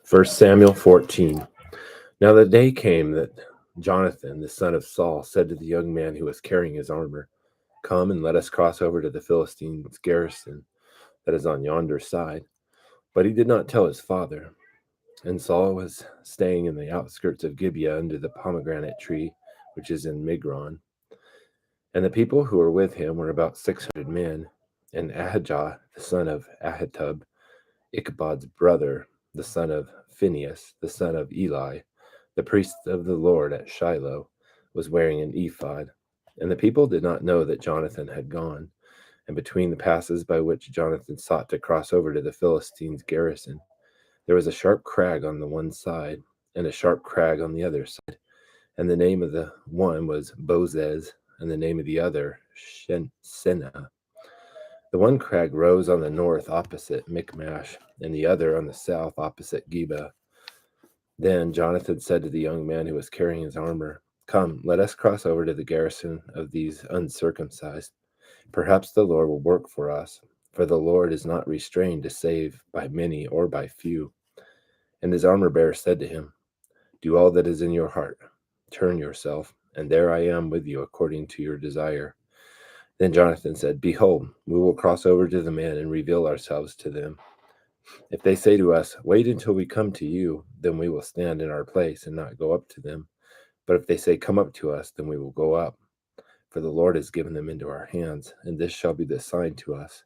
First Samuel 14. Now the day came that Jonathan, the son of Saul, said to the young man who was carrying his armor, "Come and let us cross over to the Philistines' garrison that is on yonder side." But he did not tell his father. And Saul was staying in the outskirts of Gibeah under the pomegranate tree, which is in Migron. And the people who were with him were about 600 men. And Ahijah, the son of Ahitub, Ichabod's brother, the son of Phinehas, the son of Eli, the priest of the Lord at Shiloh, was wearing an ephod. And the people did not know that Jonathan had gone. And between the passes by which Jonathan sought to cross over to the Philistines' garrison, there was a sharp crag on the one side, and a sharp crag on the other side. And the name of the one was Bozez, and the name of the other Senah. The one crag rose on the north opposite Michmash, and the other on the south opposite Geba. Then Jonathan said to the young man who was carrying his armor, "Come, let us cross over to the garrison of these uncircumcised. Perhaps the Lord will work for us, for the Lord is not restrained to save by many or by few." And his armor bearer said to him, "Do all that is in your heart. Turn yourself, and there I am with you according to your desire." Then Jonathan said, "Behold, we will cross over to the men and reveal ourselves to them. If they say to us, 'Wait until we come to you,' then we will stand in our place and not go up to them. But if they say, 'Come up to us,' then we will go up. For the Lord has given them into our hands, and this shall be the sign to us."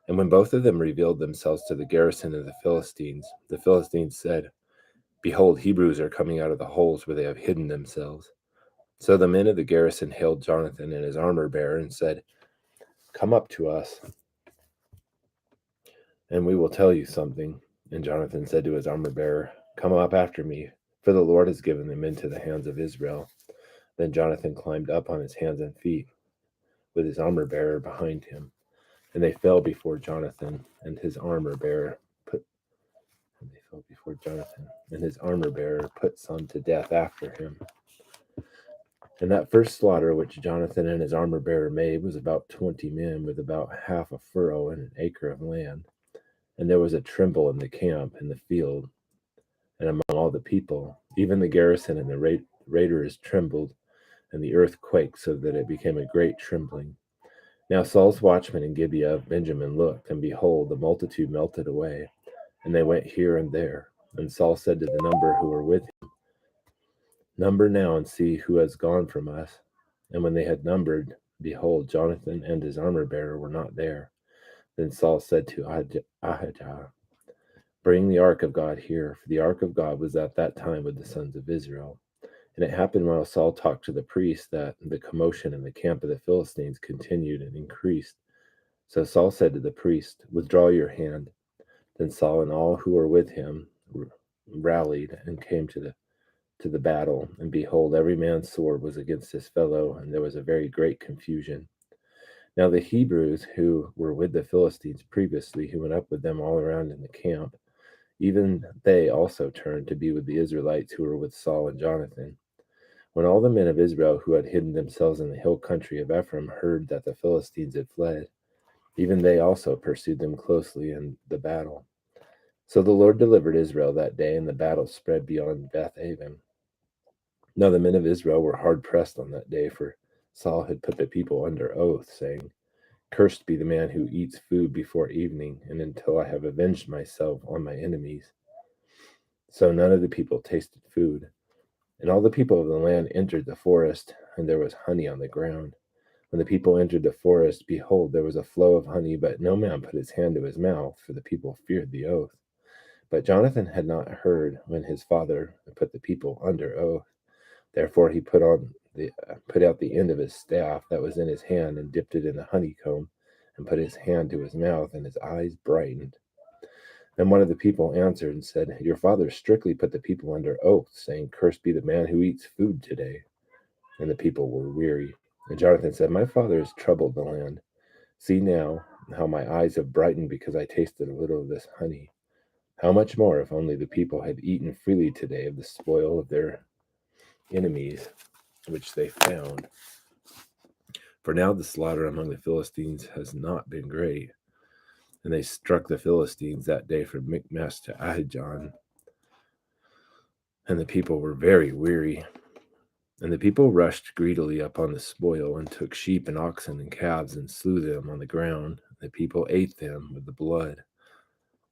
And when both of them revealed themselves to the garrison of the Philistines said, "Behold, Hebrews are coming out of the holes where they have hidden themselves." So the men of the garrison hailed Jonathan and his armor bearer and said, "Come up to us, and we will tell you something." And Jonathan said to his armor bearer, "Come up after me, for the Lord has given them into the hands of Israel." Then Jonathan climbed up on his hands and feet, with his armor bearer behind him, and they fell before Jonathan, and his armor bearer put some to death after him. And that first slaughter which Jonathan and his armor bearer made was about 20 men with about half a furrow and an acre of land. And there was a tremble in the camp, in the field, and among all the people. Even the garrison and the raiders trembled, and the earth quaked, so that it became a great trembling. Now Saul's watchmen in Gibeah of Benjamin looked, and behold, the multitude melted away, and they went here and there. And Saul said to the number who were with him, "Number now and see who has gone from us." And when they had numbered, behold, Jonathan and his armor bearer were not there. Then Saul said to Ahijah, "Bring the ark of God here," for the ark of God was at that time with the sons of Israel. And it happened while Saul talked to the priest that the commotion in the camp of the Philistines continued and increased. So Saul said to the priest, "Withdraw your hand." Then Saul and all who were with him rallied and came to the battle, and behold, every man's sword was against his fellow, and there was a very great confusion. Now the Hebrews who were with the Philistines previously, who went up with them all around in the camp, even they also turned to be with the Israelites who were with Saul and Jonathan. When all the men of Israel who had hidden themselves in the hill country of Ephraim heard that the Philistines had fled, even they also pursued them closely in the battle. So the Lord delivered Israel that day, and the battle spread beyond Beth-aven. Now the men of Israel were hard pressed on that day, for Saul had put the people under oath, saying, "Cursed be the man who eats food before evening, and until I have avenged myself on my enemies." So none of the people tasted food. And all the people of the land entered the forest, and there was honey on the ground. When the people entered the forest, behold, there was a flow of honey, but no man put his hand to his mouth, for the people feared the oath. But Jonathan had not heard when his father put the people under oath. Therefore he put out the end of his staff that was in his hand, and dipped it in the honeycomb, and put his hand to his mouth, and his eyes brightened. And one of the people answered and said, "Your father strictly put the people under oath, saying, 'Cursed be the man who eats food today.'" And the people were weary. And Jonathan said, "My father has troubled the land. See now how my eyes have brightened because I tasted a little of this honey. How much more if only the people had eaten freely today of the spoil of their enemies, which they found. For now the slaughter among the Philistines has not been great." And they struck the Philistines that day from Michmash to Ahijan. and the people were very weary. And the people rushed greedily upon the spoil, and took sheep and oxen and calves, and slew them on the ground. The people ate them with the blood.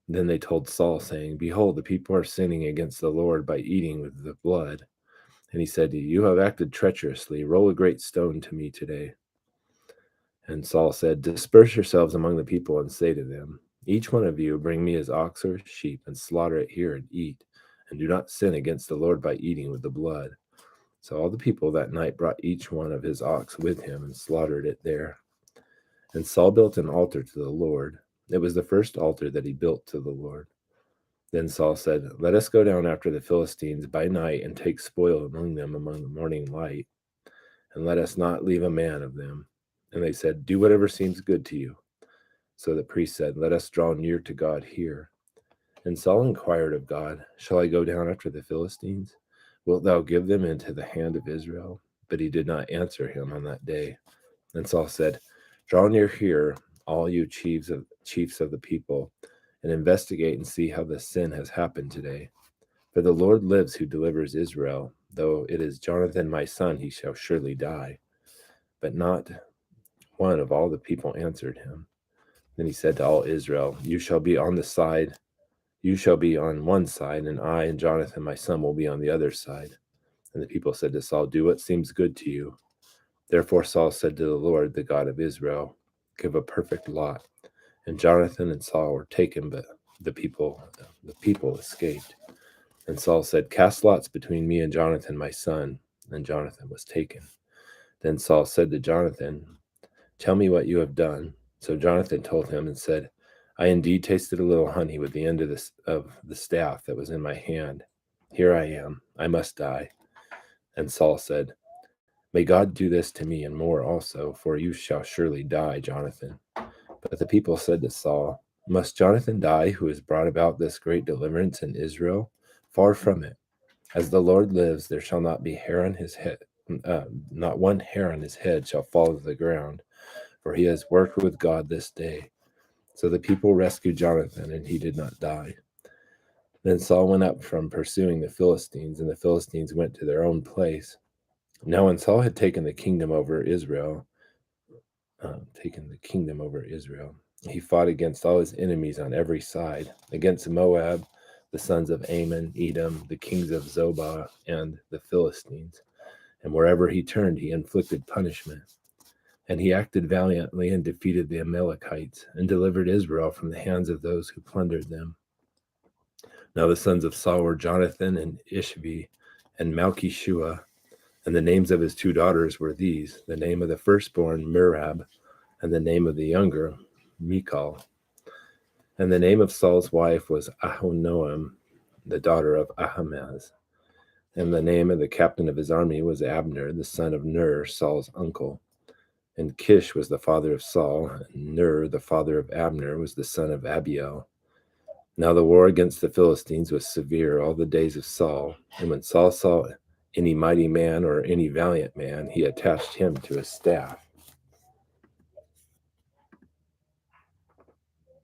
Then they told Saul, saying, Behold, the people are sinning against the Lord by eating with the blood. And he said, You have acted treacherously. Roll a great stone to me today. And Saul said, Disperse yourselves among the people, and say to them, Each one of you bring me his ox or his sheep, and slaughter it here and eat. And do not sin against the Lord by eating with the blood. So all the people that night brought each one of his ox with him, and slaughtered it there. And Saul built an altar to the Lord. It was the first altar that he built to the Lord. Then Saul said, Let us go down after the Philistines by night, and take spoil among them among the morning light, and let us not leave a man of them. And they said, Do whatever seems good to you. So the priest said, Let us draw near to God here. And Saul inquired of God, Shall I go down after the Philistines? Wilt thou give them into the hand of Israel? But he did not answer him on that day. And Saul said, Draw near here, all you chiefs of the people, and investigate and see how this sin has happened today. For the Lord lives who delivers Israel. Though it is Jonathan my son, he shall surely die. But not one of all the people answered him. Then he said to all Israel, You shall be on one side, and I and Jonathan my son will be on the other side. And the people said to Saul, Do what seems good to you. Therefore Saul said to the Lord, the God of Israel, Give a perfect lot. And Jonathan and Saul were taken, but the people escaped. And Saul said, Cast lots between me and Jonathan my son. And Jonathan was taken. Then Saul said to Jonathan, Tell me what you have done. So Jonathan told him and said, I indeed tasted a little honey with the end of the staff that was in my hand. Here I am. I must die. And Saul said, May God do this to me and more also, for you shall surely die, Jonathan. But the people said to Saul, Must Jonathan die, who has brought about this great deliverance in Israel? Far from it. As the Lord lives, there shall not be hair on his head, not one hair on his head shall fall to the ground, for he has worked with God this day. So the people rescued Jonathan, and he did not die. Then Saul went up from pursuing the Philistines, and the Philistines went to their own place. Now when Saul had taken the kingdom over Israel, he fought against all his enemies on every side, against Moab, the sons of Ammon, Edom, the kings of Zobah, and the Philistines. And wherever he turned, he inflicted punishment. And he acted valiantly and defeated the Amalekites, and delivered Israel from the hands of those who plundered them. Now the sons of Saul were Jonathan and Ishvi and Malchishua, and the names of his two daughters were these: the name of the firstborn Merab, and the name of the younger Michal. And the name of Saul's wife was Ahinoam, the daughter of Ahimaaz. And the name of the captain of his army was Abner, the son of Ner, Saul's uncle. And Kish was the father of Saul, and Ner, the father of Abner, was the son of Abiel. Now the war against the Philistines was severe all the days of Saul, and when Saul saw any mighty man or any valiant man, he attached him to his staff.